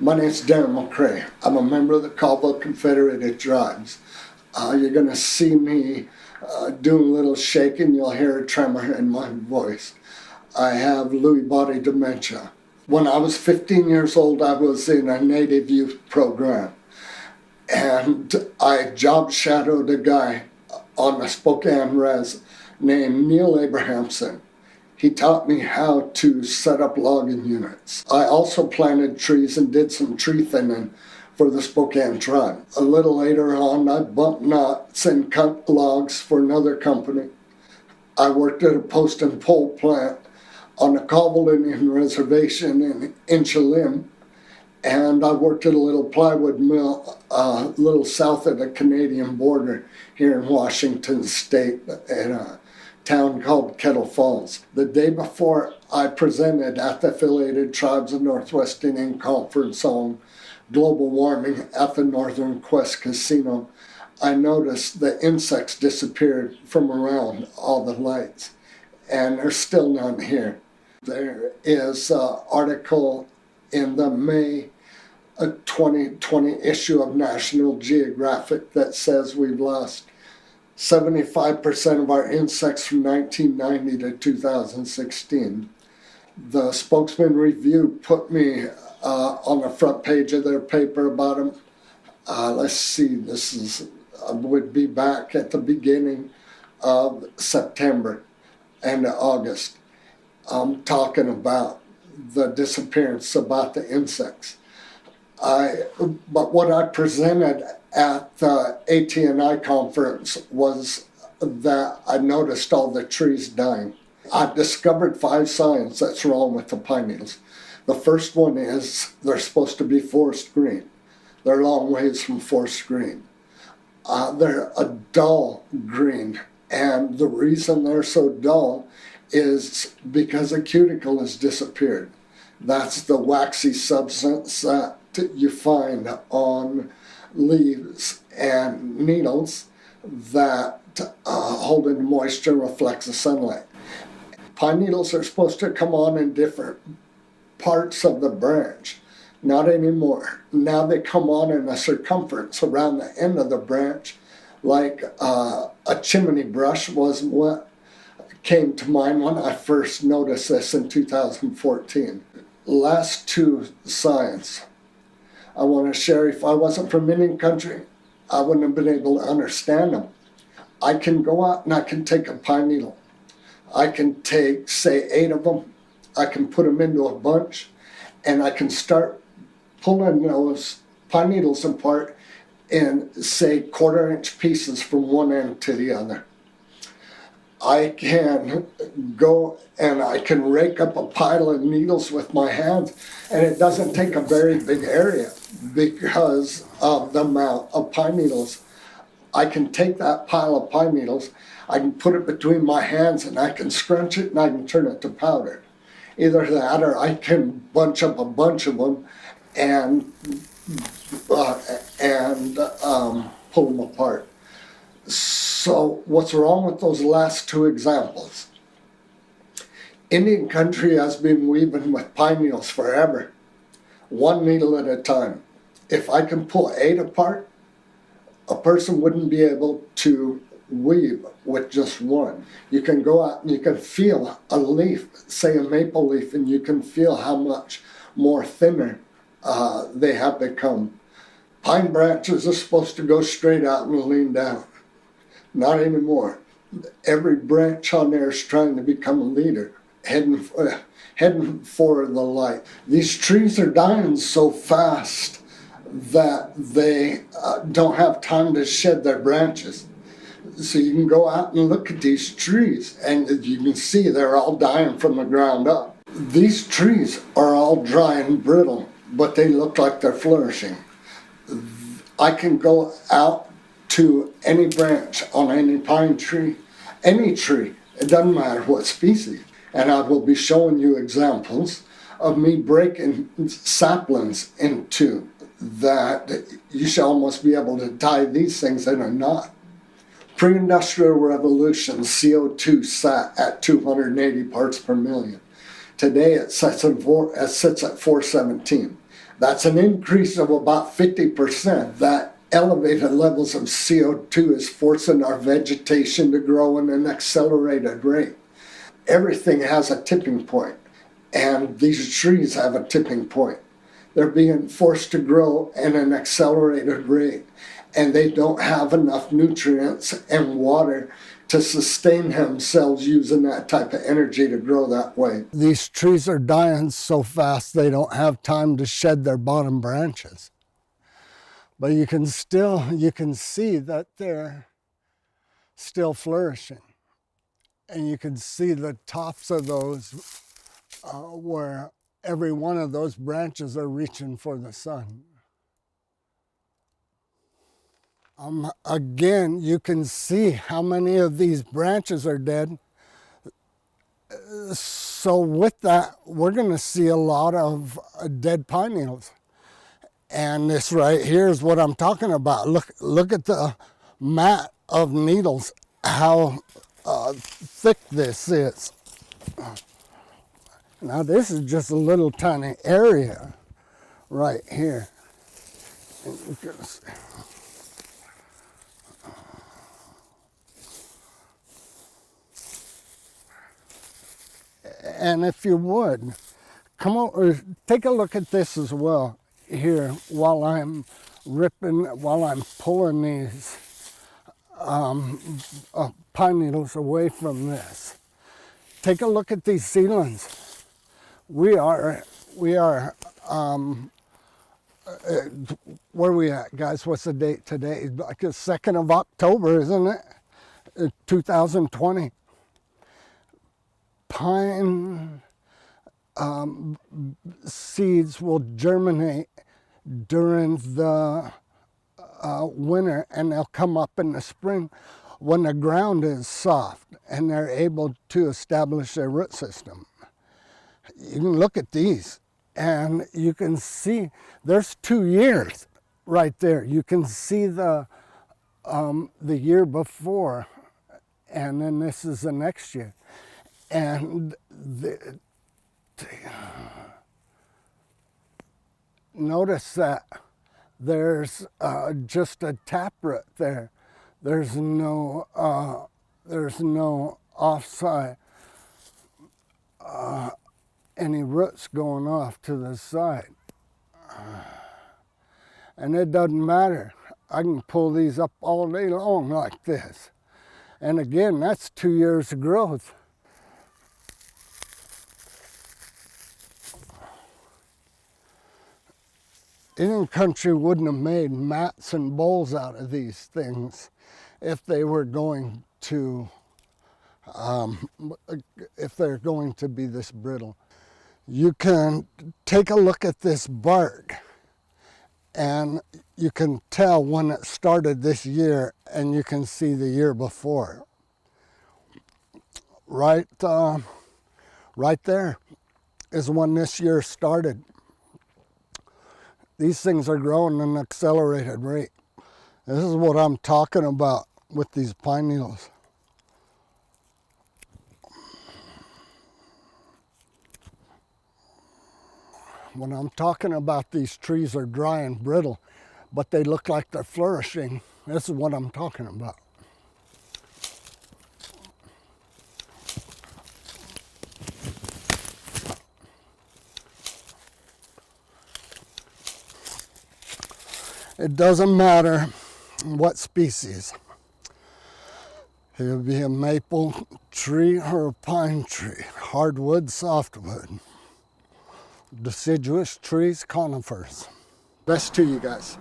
My name's Darren McCray. I'm a member of the Caldwell Confederated Tribes. You're going to see me doing a little shaking. You'll hear a tremor in my voice. I have Lewy body dementia. When I was 15 years old, I was in a Native youth program. And I job shadowed a guy on the Spokane res named Neil Abrahamson. He taught me how to set up logging units. I also planted trees and did some tree thinning for the Spokane tribe. A little later on, I bumped knots and cut logs for another company. I worked at a post and pole plant on the Caldwell Indian Reservation in Inchalim, and I worked at a little plywood mill a little south of the Canadian border here in Washington State in a town called Kettle Falls. The day before I presented at the Affiliated Tribes of Northwest Indian Conference on global warming at the Northern Quest Casino, I noticed the insects disappeared from around all the lights, and there's still none here. There is an article in the May 2020 issue of National Geographic that says we've lost 75% of our insects from 1990 to 2016. The Spokesman Review put me on the front page of their paper about them. Let's see, would be back at the beginning of September and August. I'm talking about the disappearance, about the insects. But what I presented at the AT&I conference was that I noticed all the trees dying. I've discovered 5 signs that's wrong with the pine needles. The first one is they're supposed to be forest green. They're a long ways from forest green. They're a dull green, and the reason they're so dull is because a cuticle has disappeared. That's the waxy substance that you find on leaves and needles that hold in moisture and reflects the sunlight. Pine needles are supposed to come on in different parts of the branch. Not anymore. Now they come on in a circumference around the end of the branch, like a chimney brush was what came to mind when I first noticed this in 2014. Last 2 signs I want to share. If I wasn't from Indian country, I wouldn't have been able to understand them. I can go out and I can take a pine needle. I can take, say, 8 of them. I can put them into a bunch, and I can start pulling those pine needles apart in, say, 1/4-inch pieces from one end to the other. I can go and I can rake up a pile of needles with my hands, and it doesn't take a very big area because of the amount of pine needles. I can take that pile of pine needles, I can put it between my hands, and I can scrunch it and I can turn it to powder. Either that, or I can bunch up a bunch of them and pull them apart. So what's wrong with those last 2 examples? Indian country has been weaving with pine needles forever, 1 needle at a time. If I can pull 8 apart, a person wouldn't be able to weave with just 1. You can go out and you can feel a leaf, say a maple leaf, and you can feel how much more thinner they have become. Pine branches are supposed to go straight out and lean down. Not anymore. Every branch on there is trying to become a leader, heading for the light. These trees are dying so fast that they don't have time to shed their branches. So you can go out and look at these trees, and you can see they're all dying from the ground up. These trees are all dry and brittle, but they look like they're flourishing. I can go out to any branch on any pine tree, any tree, it doesn't matter what species, and I will be showing you examples of me breaking saplings in 2 that you should almost be able to tie these things in a knot. Pre-industrial revolution, CO2 sat at 280 parts per million. Today it sits at 417. That's an increase of about 50%. That elevated levels of CO2 is forcing our vegetation to grow at an accelerated rate. Everything has a tipping point, and these trees have a tipping point. They're being forced to grow at an accelerated rate, and they don't have enough nutrients and water to sustain themselves using that type of energy to grow that way. These trees are dying so fast they don't have time to shed their bottom branches. But you can see that they're still flourishing. And you can see the tops of those where every one of those branches are reaching for the sun. Again, you can see how many of these branches are dead. So with that, we're going to see a lot of dead pine needles. And this right here is what I'm talking about. Look at the mat of needles, how thick this is. Now this is just a little tiny area right here. And if you would, come over, take a look at this as well here while I'm pulling these pine needles away from this. Take a look at these seedlings. We are where are we at, guys? What's the date today? Like the 2nd of October, isn't it? 2020. Pine seeds will germinate during the winter, and they'll come up in the spring when the ground is soft and they're able to establish their root system. You can look at these and you can see there's 2 years right there. You can see the year before, and then this is the next year. And notice that there's just a taproot there. There's no offside, any roots going off to the side. And it doesn't matter. I can pull these up all day long like this. And again, that's 2 years of growth. Indian country wouldn't have made mats and bowls out of these things if they were going to, if they're going to be this brittle. You can take a look at this bark and you can tell when it started this year, and you can see the year before. Right there is when this year started. These things are growing at an accelerated rate. This is what I'm talking about with these pine needles. When I'm talking about these trees are dry and brittle, but they look like they're flourishing, this is what I'm talking about. It doesn't matter what species. It'll be a maple tree or a pine tree, hardwood, softwood, deciduous trees, conifers. Best to you guys.